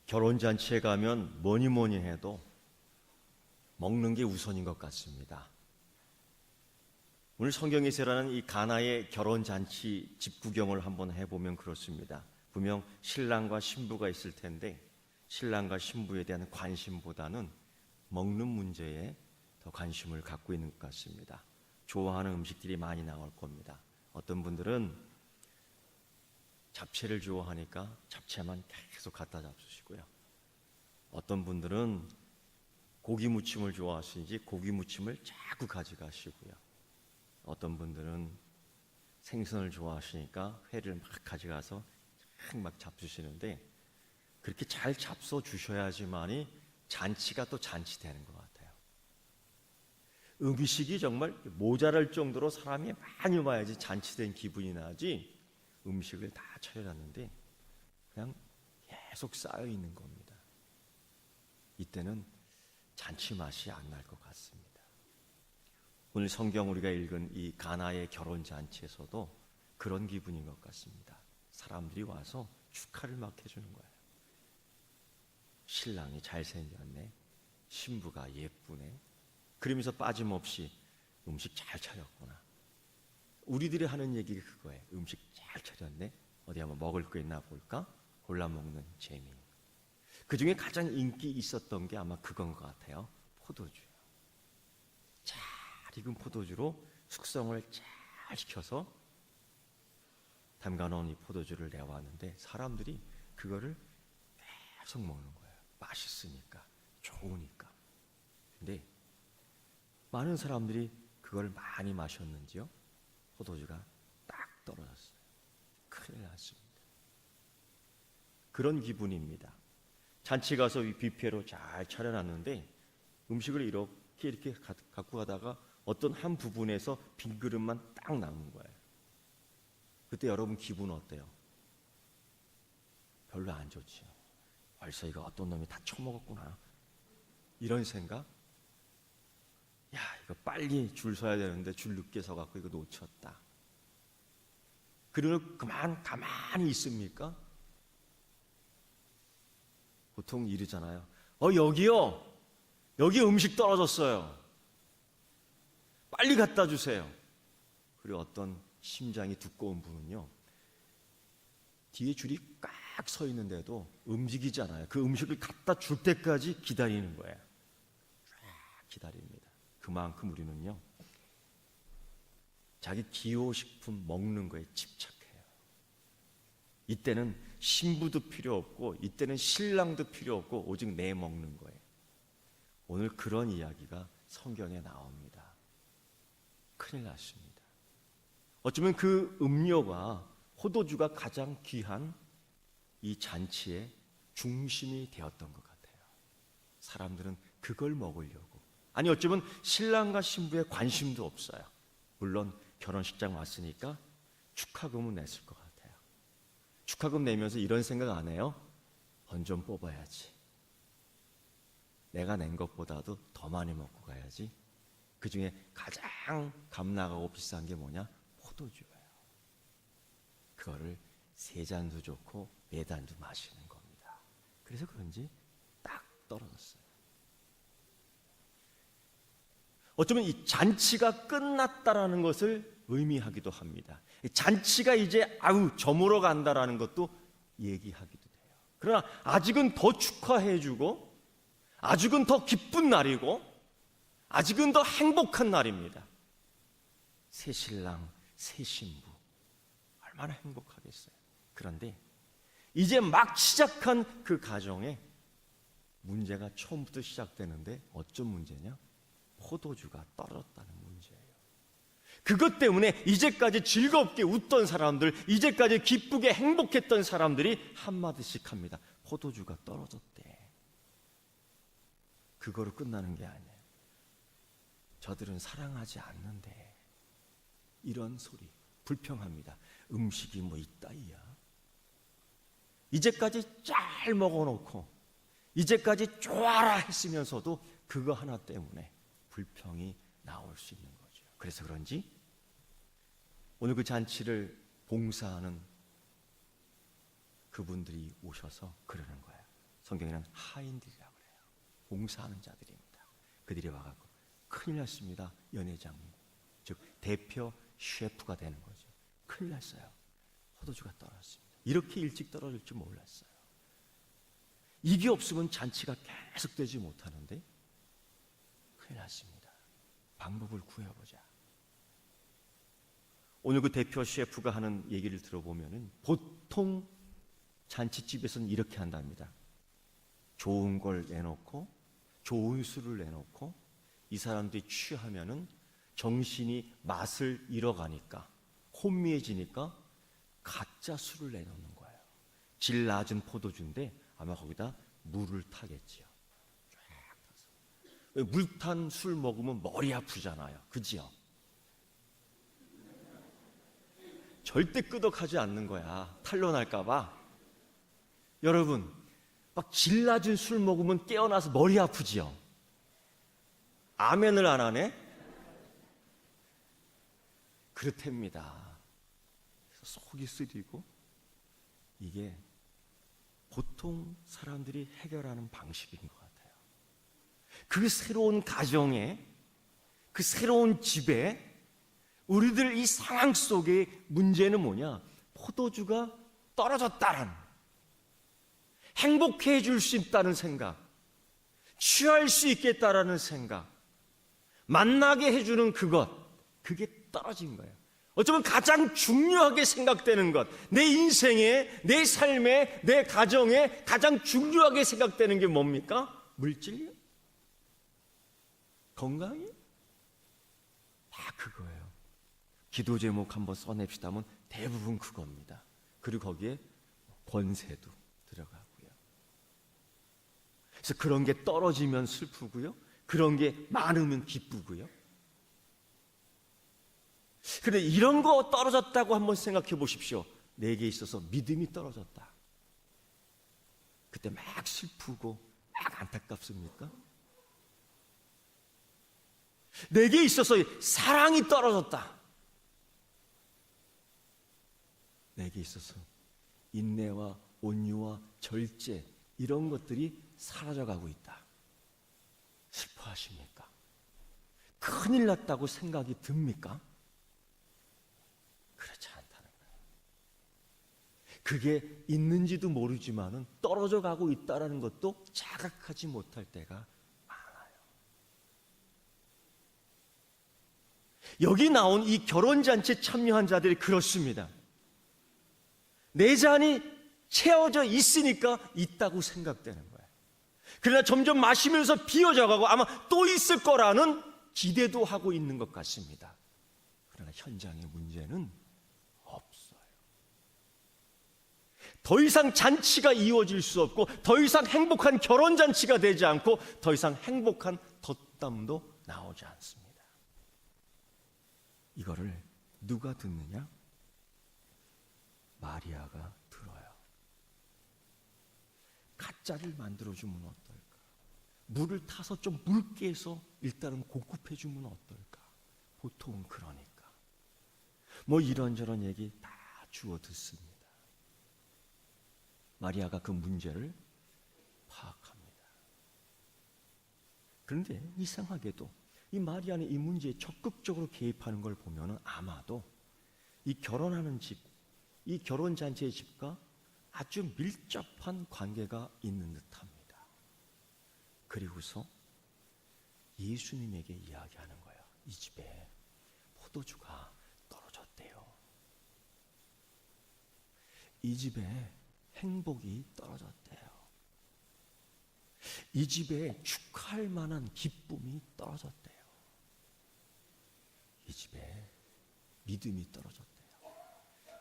결혼잔치에 가면 뭐니 뭐니 해도 먹는 게 우선인 것 같습니다. 오늘 성경에서라는 이 가나의 결혼잔치 집 구경을 한번 해보면 그렇습니다. 분명 신랑과 신부가 있을 텐데 신랑과 신부에 대한 관심보다는 먹는 문제에 더 관심을 갖고 있는 것 같습니다. 좋아하는 음식들이 많이 나올 겁니다. 어떤 분들은 잡채를 좋아하니까 잡채만 계속 갖다 잡수시고요. 어떤 분들은 고기 무침을 좋아하시는지 고기 무침을 자꾸 가져가시고요. 어떤 분들은 생선을 좋아하시니까 회를 막 가져가서 막 잡수시는데 그렇게 잘 잡숴 주셔야지만이 잔치가 또 잔치되는 것 같아요. 음식이 정말 모자랄 정도로 사람이 많이 와야지 잔치된 기분이 나지 음식을 다 차려놨는데 그냥 계속 쌓여 있는 겁니다. 이때는 잔치 맛이 안 날 것 같습니다. 오늘 성경 우리가 읽은 이 가나의 결혼 잔치에서도 그런 기분인 것 같습니다. 사람들이 와서 축하를 막 해주는 거예요. 신랑이 잘생겼네, 신부가 예쁘네, 그러면서 빠짐없이 음식 잘 차렸구나. 우리들이 하는 얘기가 그거예요. 음식 잘 차렸네, 어디 한번 먹을 거 있나 볼까? 골라 먹는 재미. 그 중에 가장 인기 있었던 게 아마 그건 것 같아요. 포도주요. 잘 익은 포도주로 숙성을 잘 시켜서 담가놓은 이 포도주를 내왔는데 사람들이 그거를 계속 먹는 거예요. 맛있으니까, 좋으니까. 근데 많은 사람들이 그걸 많이 마셨는지요? 포도주가 딱 떨어졌어요. 큰일 났습니다. 그런 기분입니다. 잔치 가서 이 뷔페로 잘 차려놨는데 음식을 이렇게 갖고 가다가 어떤 한 부분에서 빈 그릇만 딱 남은 거예요. 그때 여러분 기분 어때요? 별로 안 좋지요. 벌써 이거 어떤 놈이 다 처먹었구나. 이런 생각? 야, 이거 빨리 줄 서야 되는데 줄 늦게 서갖고 이거 놓쳤다. 그러면 그만 가만히 있습니까? 보통 이러잖아요. 여기요. 여기 음식 떨어졌어요. 빨리 갖다 주세요. 그리고 어떤 심장이 두꺼운 분은요. 뒤에 줄이 꽉 서 있는데도 움직이잖아요. 그 음식을 갖다 줄 때까지 기다리는 거예요. 쫙 기다립니다. 그만큼 우리는요. 자기 기호식품 먹는 거에 집착해요. 이때는 신부도 필요 없고 이때는 신랑도 필요 없고 오직 내 먹는 거예요. 오늘 그런 이야기가 성경에 나옵니다. 큰일 났습니다. 어쩌면 그 음료가 포도주가 가장 귀한 이 잔치의 중심이 되었던 것 같아요. 사람들은 그걸 먹으려고. 아니 어쩌면 신랑과 신부에 관심도 없어요. 물론 결혼식장 왔으니까 축하금은 냈을 것 같아요. 축하금 내면서 이런 생각 안 해요? 번 좀 뽑아야지. 내가 낸 것보다도 더 많이 먹고 가야지. 그 중에 가장 값 나가고 비싼 게 뭐냐? 포도주예요. 그거를 3잔도 좋고 4잔도 마시는 겁니다. 그래서 그런지 딱 떨어졌어요. 어쩌면 이 잔치가 끝났다라는 것을 의미하기도 합니다. 잔치가 이제 저물어 간다라는 것도 얘기하기도 돼요. 그러나 아직은 더 축하해주고 아직은 더 기쁜 날이고 아직은 더 행복한 날입니다. 새 신랑, 새 신부 얼마나 행복하겠어요. 그런데 이제 막 시작한 그 가정에 문제가 처음부터 시작되는데 어떤 문제냐? 포도주가 떨어졌다는 문제예요. 그것 때문에 이제까지 즐겁게 웃던 사람들, 이제까지 기쁘게 행복했던 사람들이 한마디씩 합니다. 포도주가 떨어졌대. 그거로 끝나는 게 아니에요. 저들은 사랑하지 않는데. 이런 소리 불평합니다. 음식이 뭐 이따위야. 이제까지 잘 먹어놓고 이제까지 좋아라 했으면서도 그거 하나 때문에 불평이 나올 수 있는 거죠. 그래서 그런지 오늘 그 잔치를 봉사하는 그분들이 오셔서 그러는 거예요. 성경에는 하인들이라고 그래요. 봉사하는 자들입니다. 그들이 와갖고 큰일 났습니다. 연회장님, 즉 대표 셰프가 되는 거죠. 큰일 났어요. 포도주가 떨어졌습니다. 이렇게 일찍 떨어질 줄 몰랐어요. 이게 없으면 잔치가 계속 되지 못하는데 큰일 났습니다. 방법을 구해보자. 오늘 그 대표 셰프가 하는 얘기를 들어보면은 보통 잔치집에서는 이렇게 한답니다. 좋은 걸 내놓고 좋은 술을 내놓고 이 사람들이 취하면은 정신이 맛을 잃어가니까 혼미해지니까 가짜 술을 내놓는 거예요. 질 낮은 포도주인데 아마 거기다 물을 타겠지요. 물탄 술 먹으면 머리 아프잖아요. 그지요? 절대 끄덕하지 않는 거야. 탄로 날까봐. 여러분, 막 질 낮은 술 먹으면 깨어나서 머리 아프지요? 아멘을 안 하네? 그렇답니다. 속이 쓰리고 이게 보통 사람들이 해결하는 방식인 것 같아요. 그 새로운 가정에, 그 새로운 집에 우리들 이 상황 속의 문제는 뭐냐? 포도주가 떨어졌다는, 행복해 해줄 수 있다는 생각, 취할 수 있겠다라는 생각, 만나게 해주는 그것, 그게 떨어진 거예요. 어쩌면 가장 중요하게 생각되는 것, 내 인생에, 내 삶에, 내 가정에 가장 중요하게 생각되는 게 뭡니까? 물질이요? 건강이요? 다 그거예요. 기도 제목 한번 써냅시다 하면 대부분 그겁니다. 그리고 거기에 권세도 들어가고요. 그래서 그런 게 떨어지면 슬프고요. 그런 게 많으면 기쁘고요. 그런데 이런 거 떨어졌다고 한번 생각해 보십시오. 내게 있어서 믿음이 떨어졌다. 그때 막 슬프고 막 안타깝습니까? 내게 있어서 사랑이 떨어졌다. 내게 있어서 인내와 온유와 절제 이런 것들이 사라져가고 있다. 슬퍼하십니까? 큰일 났다고 생각이 듭니까? 그렇지 않다는 거예요. 그게 있는지도 모르지만은 떨어져 가고 있다는 것도 자각하지 못할 때가 많아요. 여기 나온 이 결혼잔치에 참여한 자들이 그렇습니다. 내 잔이 채워져 있으니까 있다고 생각되는 거예요. 그러나 점점 마시면서 비어져가고 아마 또 있을 거라는 기대도 하고 있는 것 같습니다. 그러나 현장의 문제는 없어요. 더 이상 잔치가 이루어질 수 없고 더 이상 행복한 결혼잔치가 되지 않고 더 이상 행복한 덧담도 나오지 않습니다. 이거를 누가 듣느냐? 마리아가 들어요. 가짜를 만들어주면 어떨까? 물을 타서 좀 묽게 해서 일단은 고급해주면 어떨까? 보통은 그러니까. 뭐 이런저런 얘기 다 주워 듣습니다. 마리아가 그 문제를 파악합니다. 그런데 이상하게도 이 마리아는 이 문제에 적극적으로 개입하는 걸 보면 아마도 이 결혼하는 집, 이 결혼잔치의 집과 아주 밀접한 관계가 있는 듯합니다. 그리고서 예수님에게 이야기하는 거예요. 이 집에 포도주가 떨어졌대요. 이 집에 행복이 떨어졌대요. 이 집에 축하할 만한 기쁨이 떨어졌대요. 이 집에 믿음이 떨어졌대요.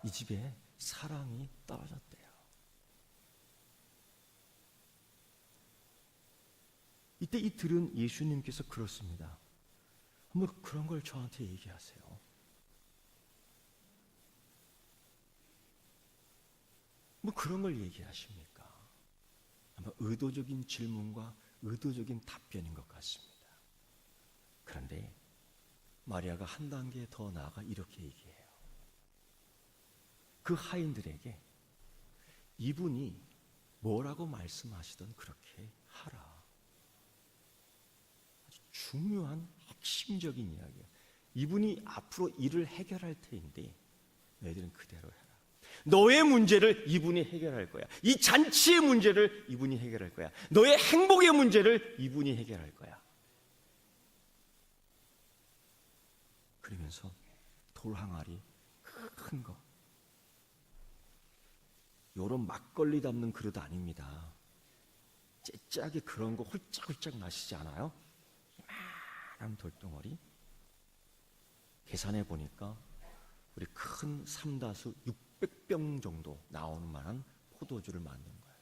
이 집에 사랑이 떨어졌대요. 이때 이 들은 예수님께서 그렇습니다. 뭐 그런 걸 저한테 얘기하세요. 뭐 그런 걸 얘기하십니까? 아마 의도적인 질문과 의도적인 답변인 것 같습니다. 그런데 마리아가 한 단계 더 나아가 이렇게 얘기해요. 그 하인들에게 이분이 뭐라고 말씀하시던 그렇게 하라. 아주 중요한 핵심적인 이야기예요. 이분이 앞으로 일을 해결할 테인데 너희들은 그대로 해라. 너의 문제를 이분이 해결할 거야. 이 잔치의 문제를 이분이 해결할 거야. 너의 행복의 문제를 이분이 해결할 거야. 그러면서 돌 항아리 큰 거, 요런 막걸리 담는 그릇 아닙니다. 째짜게 그런 거 홀짝홀짝 마시지 않아요? 이만한 돌덩어리. 계산해 보니까 우리 큰 삼다수 600병 정도 나오는 만한 포도주를 만든 거예요.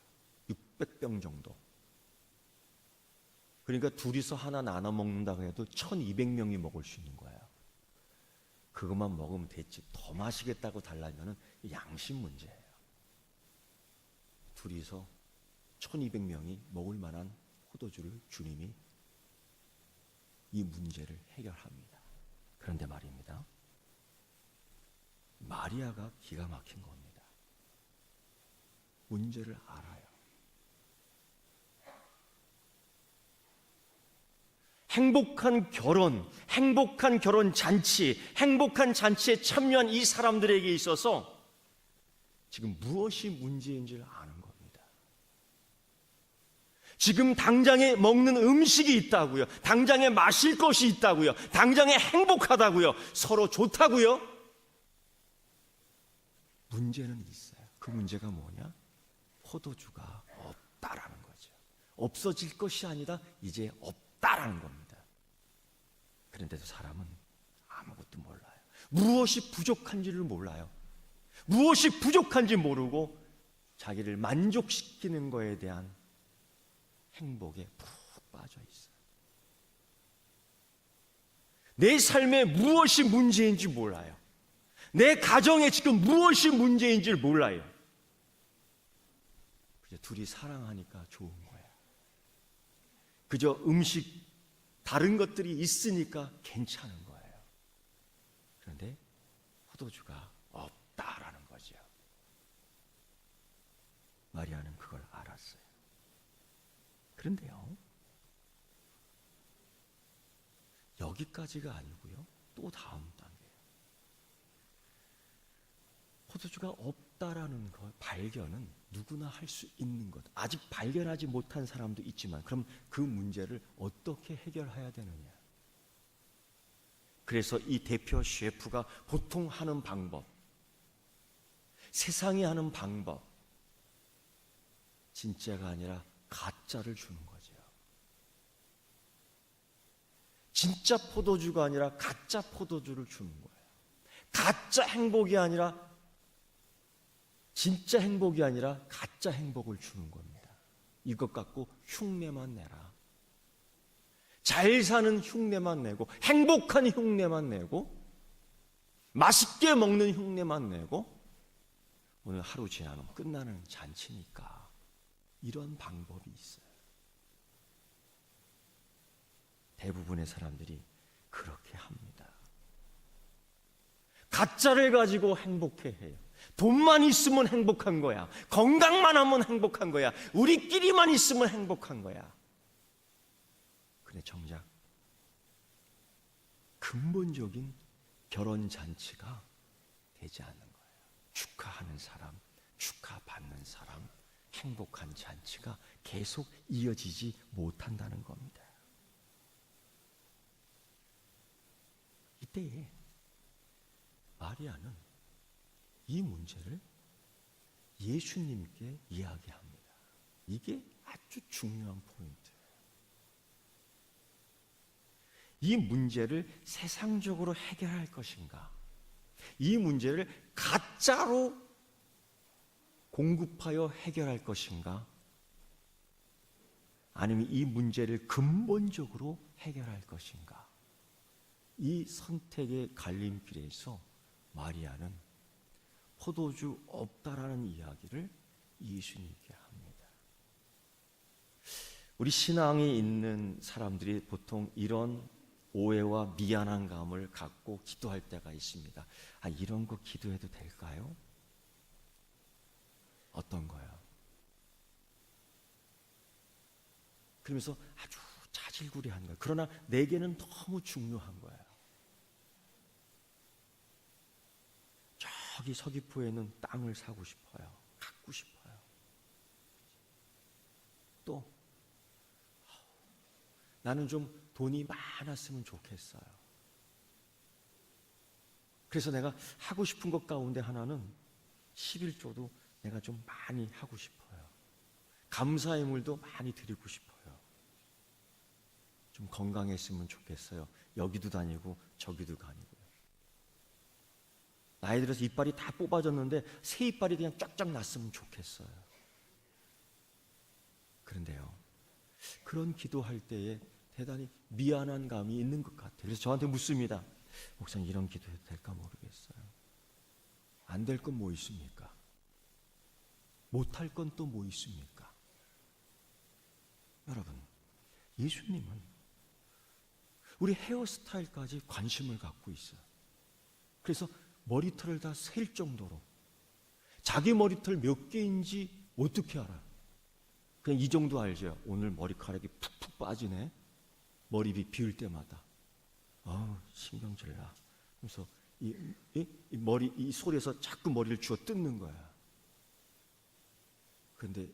600병 정도. 그러니까 둘이서 하나 나눠 먹는다고 해도 1200명이 먹을 수 있는 거예요. 그것만 먹으면 됐지. 더 마시겠다고 달라면은 양심 문제예요. 둘이서 1200명이 먹을 만한 포도주를 주님이 이 문제를 해결합니다. 그런데 말입니다. 마리아가 기가 막힌 겁니다. 문제를 알아요. 행복한 결혼 잔치, 행복한 잔치에 참여한 이 사람들에게 있어서 지금 무엇이 문제인지를 아는 겁니다. 지금 당장에 먹는 음식이 있다고요. 당장에 마실 것이 있다고요. 당장에 행복하다고요. 서로 좋다고요. 문제는 있어요. 그 문제가 뭐냐? 포도주가 없다라는 거죠. 없어질 것이 아니라 이제 없다라는 겁니다. 그런데도 사람은 아무것도 몰라요. 무엇이 부족한지를 몰라요. 무엇이 부족한지 모르고 자기를 만족시키는 것에 대한 행복에 푹 빠져 있어요. 내 삶에 무엇이 문제인지 몰라요. 내 가정에 지금 무엇이 문제인지를 몰라요. 그저 둘이 사랑하니까 좋은 거야. 그저 음식, 다른 것들이 있으니까 괜찮은 거예요. 그런데 포도주가 없다라는 거죠. 마리아는 그걸 알았어요. 그런데요, 여기까지가 아니고요, 또 다음 단계예요. 포도주가 없다라는 것 발견은 누구나 할 수 있는 것. 아직 발견하지 못한 사람도 있지만 그럼 그 문제를 어떻게 해결해야 되느냐. 그래서 이 대표 셰프가 보통 하는 방법, 세상이 하는 방법, 진짜가 아니라 가짜를 주는 거죠. 진짜 포도주가 아니라 가짜 포도주를 주는 거예요. 가짜 행복이 아니라 진짜 행복이 아니라 가짜 행복을 주는 겁니다. 이것 갖고 흉내만 내라. 잘 사는 흉내만 내고, 행복한 흉내만 내고, 맛있게 먹는 흉내만 내고, 오늘 하루 지나면 끝나는 잔치니까 이런 방법이 있어요. 대부분의 사람들이 그렇게 합니다. 가짜를 가지고 행복해해요. 돈만 있으면 행복한 거야. 건강만 하면 행복한 거야. 우리끼리만 있으면 행복한 거야. 근데 정작 근본적인 결혼 잔치가 되지 않는 거예요. 축하하는 사람, 축하받는 사람, 행복한 잔치가 계속 이어지지 못한다는 겁니다. 이때에 마리아는 이 문제를 예수님께 이야기합니다. 이게 아주 중요한 포인트예요. 이 문제를 세상적으로 해결할 것인가? 이 문제를 가짜로 공급하여 해결할 것인가? 아니면 이 문제를 근본적으로 해결할 것인가? 이 선택의 갈림길에서 마리아는 포도주 없다라는 이야기를 예수님께 합니다. 우리 신앙이 있는 사람들이 보통 이런 오해와 미안한 감을 갖고 기도할 때가 있습니다. 아, 이런 거 기도해도 될까요? 어떤 거요? 그러면서 아주 자질구레한 거예요. 그러나 내게는 너무 중요한 거예요. 저기 서귀포에는 땅을 사고 싶어요. 갖고 싶어요. 또 나는 좀 돈이 많았으면 좋겠어요. 그래서 내가 하고 싶은 것 가운데 하나는 11조도 내가 좀 많이 하고 싶어요. 감사의 물도 많이 드리고 싶어요. 좀 건강했으면 좋겠어요. 여기도 다니고 저기도 다니고요. 나이 들어서 이빨이 다 뽑아졌는데 새 이빨이 그냥 쫙쫙 났으면 좋겠어요. 그런데요, 그런 기도할 때에 대단히 미안한 감이 있는 것 같아요. 그래서 저한테 묻습니다. 목사님, 이런 기도해도 될까 모르겠어요. 안 될 건 뭐 있습니까? 못할 건 또 뭐 있습니까? 여러분, 예수님은 우리 헤어스타일까지 관심을 갖고 있어요. 그래서 머리털을 다 셀 정도로, 자기 머리털 몇 개인지 어떻게 알아요? 그냥 이 정도 알죠. 오늘 머리카락이 푹푹 빠지네. 머리빗 비울 때마다 신경질나. 그래서 이 소리에서 자꾸 머리를 쥐어 뜯는 거야. 그런데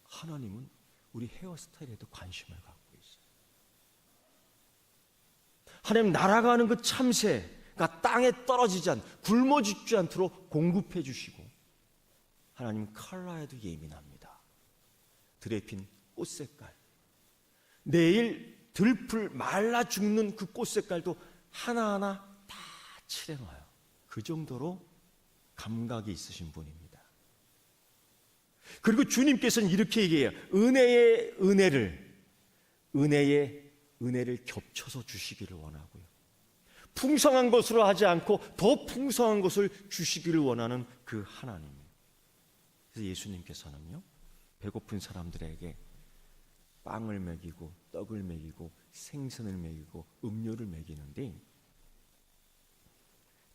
하나님은 우리 헤어스타일에도 관심을 갖고 있어요. 하나님 날아가는 그 참새가 땅에 떨어지지 굶어 죽지 않도록 공급해 주시고, 하나님 컬러에도 예민합니다. 들에 핀 꽃 색깔, 내일 들풀 말라 죽는 그 꽃 색깔도 하나하나 다 칠해놔요. 그 정도로 감각이 있으신 분입니다. 그리고 주님께서는 이렇게 얘기해요. 은혜의 은혜를 겹쳐서 주시기를 원하고요. 풍성한 것으로 하지 않고 더 풍성한 것을 주시기를 원하는 그 하나님. 그래서 예수님께서는요, 배고픈 사람들에게 빵을 먹이고 떡을 먹이고 생선을 먹이고 음료를 먹이는데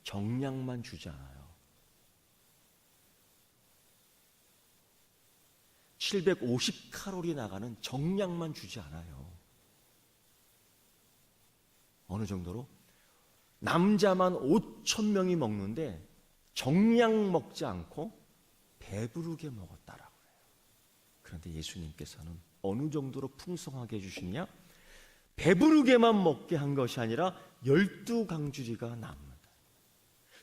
정량만 주지 않아요. 750칼로리 나가는 정량만 주지 않아요. 어느 정도로? 남자만 5,000명이 먹는데 정량 먹지 않고 배부르게 먹었다라고 해요. 그런데 예수님께서는 어느 정도로 풍성하게 해주시냐? 배부르게만 먹게 한 것이 아니라 12강주리가 남는다.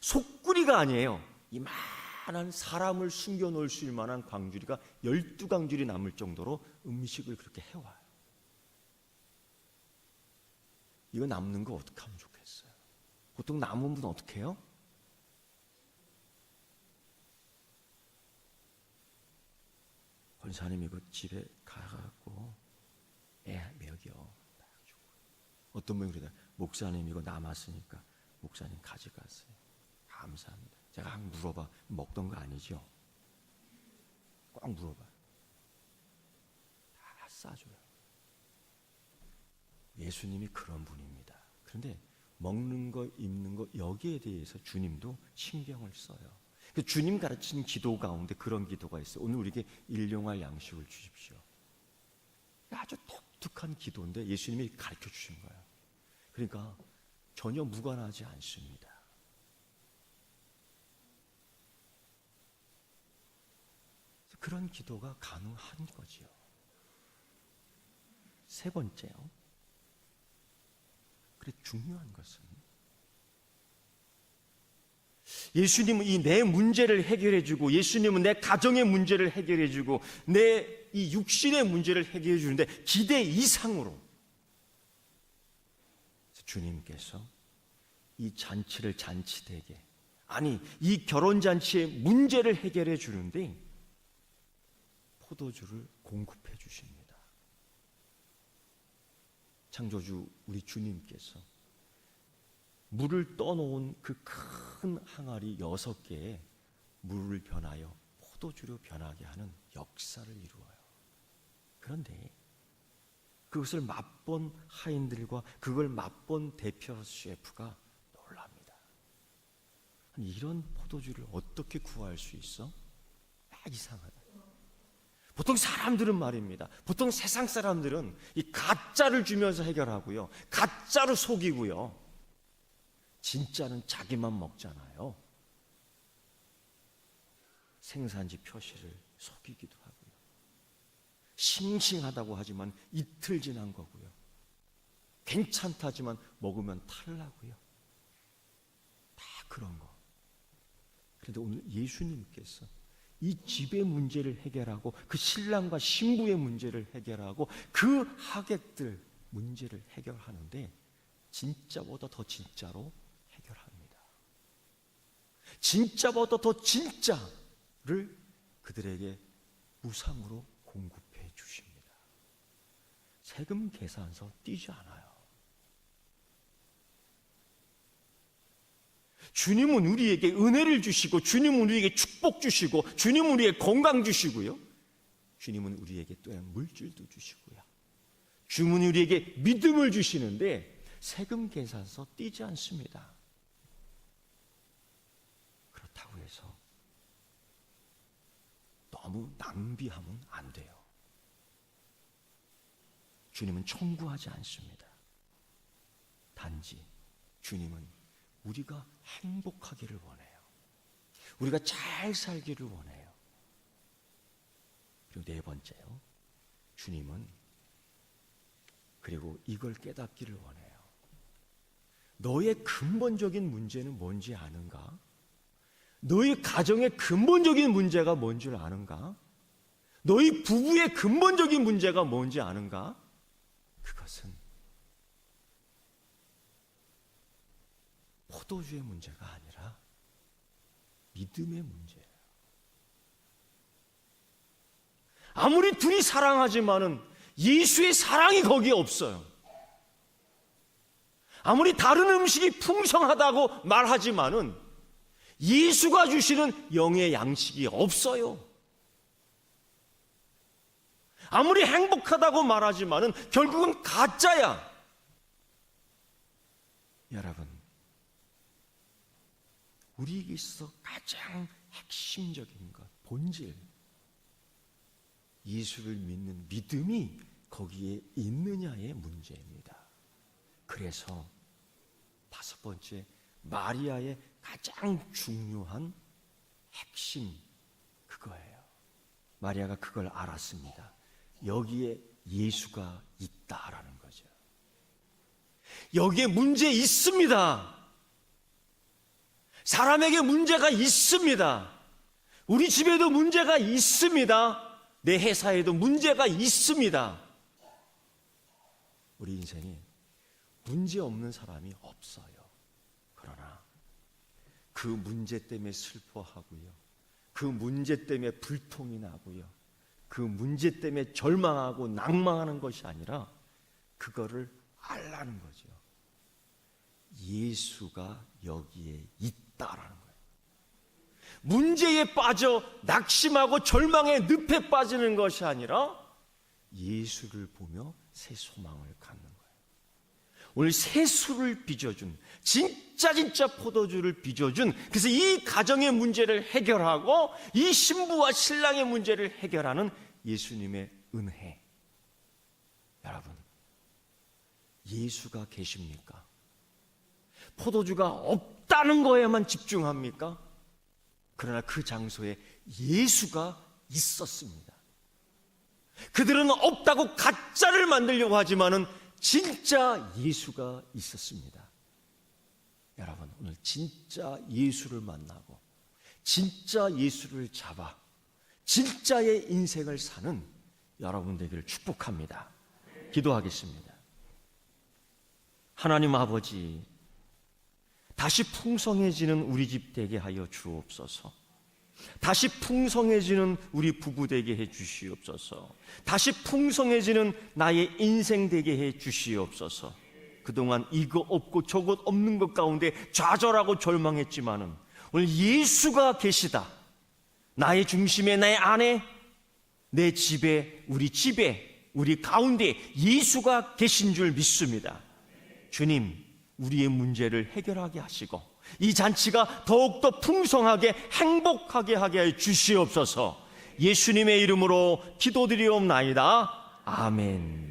속구리가 아니에요. 이만한 사람을 숨겨놓을 수 있을 만한 광주리가 12강주리 남을 정도로 음식을 그렇게 해와요. 이거 남는 거 어떻게 하면 좋겠어요? 보통 남은 분 어떻게 해요? 권사님 이거 집에 가갖고 애 먹여. 어떤 분이 그러다, 목사님 이거 남았으니까 목사님 가져가세요. 감사합니다. 제가 막 물어봐. 먹던 거 아니죠? 꼭 물어봐. 다 싸줘요. 예수님이 그런 분입니다. 그런데 먹는 거, 입는 거 여기에 대해서 주님도 신경을 써요. 주님 가르친 기도 가운데 그런 기도가 있어요. 오늘 우리에게 일용할 양식을 주십시오. 아주 독특한 기도인데 예수님이 가르쳐 주신 거예요. 그러니까 전혀 무관하지 않습니다. 그런 기도가 가능한 거지요. 세 번째요. 그래, 중요한 것은 예수님은 이 내 문제를 해결해주고, 예수님은 내 가정의 문제를 해결해주고, 내 이 육신의 문제를 해결해주는데 기대 이상으로 주님께서 이 잔치를 잔치되게, 아니 이 결혼잔치의 문제를 해결해 주는데 포도주를 공급해 주십니다. 창조주 우리 주님께서 물을 떠놓은 그 큰 항아리 6개에 물을 변하여 포도주로 변하게 하는 역사를 이루어요. 그런데 그것을 맛본 하인들과 그걸 맛본 대표 셰프가 놀랍니다. 이런 포도주를 어떻게 구할 수 있어? 이상하다. 보통 사람들은 말입니다. 보통 세상 사람들은 이 가짜를 주면서 해결하고요. 가짜로 속이고요. 진짜는 자기만 먹잖아요. 생산지 표시를 속이기도 하고요. 싱싱하다고 하지만 이틀 지난 거고요. 괜찮다지만 먹으면 탈나고요. 다 그런 거. 그런데 오늘 예수님께서 이 집의 문제를 해결하고 그 신랑과 신부의 문제를 해결하고 그 하객들 문제를 해결하는데 진짜보다 더 진짜로 해결합니다. 진짜보다 더 진짜를 그들에게 무상으로 공급해 주십니다. 세금 계산서 띄지 않아요. 주님은 우리에게 은혜를 주시고, 주님은 우리에게 축복 주시고, 주님은 우리에게 건강 주시고요. 주님은 우리에게 또한 물질도 주시고요. 주님은 우리에게 믿음을 주시는데 세금 계산서 띄지 않습니다. 그렇다고 해서 너무 낭비하면 안 돼요. 주님은 청구하지 않습니다. 단지 주님은 우리가 행복하기를 원해요. 우리가 잘 살기를 원해요. 그리고 네 번째요. 주님은 그리고 이걸 깨닫기를 원해요. 너의 근본적인 문제는 뭔지 아는가? 너희 가정의 근본적인 문제가 뭔 줄 아는가? 너희 부부의 근본적인 문제가 뭔지 아는가? 그것은 포도주의 문제가 아니라 믿음의 문제예요. 아무리 둘이 사랑하지만은 예수의 사랑이 거기에 없어요. 아무리 다른 음식이 풍성하다고 말하지만은 예수가 주시는 영의 양식이 없어요. 아무리 행복하다고 말하지만은 결국은 가짜야. 여러분, 우리에게 있어 가장 핵심적인 것, 본질, 예수를 믿는 믿음이 거기에 있느냐의 문제입니다. 그래서 다섯 번째, 마리아의 가장 중요한 핵심, 그거예요. 마리아가 그걸 알았습니다. 여기에 예수가 있다라는 거죠. 여기에 문제 있습니다. 사람에게 문제가 있습니다. 우리 집에도 문제가 있습니다. 내 회사에도 문제가 있습니다. 우리 인생에 문제 없는 사람이 없어요. 그러나 그 문제 때문에 슬퍼하고요. 그 문제 때문에 불통이 나고요. 그 문제 때문에 절망하고 낭망하는 것이 아니라 그거를 알라는 거죠. 예수가 여기에 있다라는 거예요. 문제에 빠져 낙심하고 절망의 늪에 빠지는 것이 아니라 예수를 보며 새 소망을 갖는 거예요. 오늘 새수를 빚어준, 진짜 포도주를 빚어준, 그래서 이 가정의 문제를 해결하고 이 신부와 신랑의 문제를 해결하는 예수님의 은혜. 여러분, 예수가 계십니까? 포도주가 없다는 거에만 집중합니까? 그러나 그 장소에 예수가 있었습니다. 그들은 없다고 가짜를 만들려고 하지만은 진짜 예수가 있었습니다. 여러분, 오늘 진짜 예수를 만나고 진짜 예수를 잡아 진짜의 인생을 사는 여러분 되기를 축복합니다. 기도하겠습니다. 하나님 아버지, 다시 풍성해지는 우리 집 되게 하여 주옵소서. 다시 풍성해지는 우리 부부 되게 해 주시옵소서. 다시 풍성해지는 나의 인생 되게 해 주시옵소서. 그동안 이거 없고 저것 없는 것 가운데 좌절하고 절망했지만은 오늘 예수가 계시다. 나의 중심에, 나의 안에, 내 집에, 우리 가운데 예수가 계신 줄 믿습니다. 주님, 우리의 문제를 해결하게 하시고 이 잔치가 더욱더 풍성하게 행복하게 하게 해 주시옵소서. 예수님의 이름으로 기도드리옵나이다. 아멘.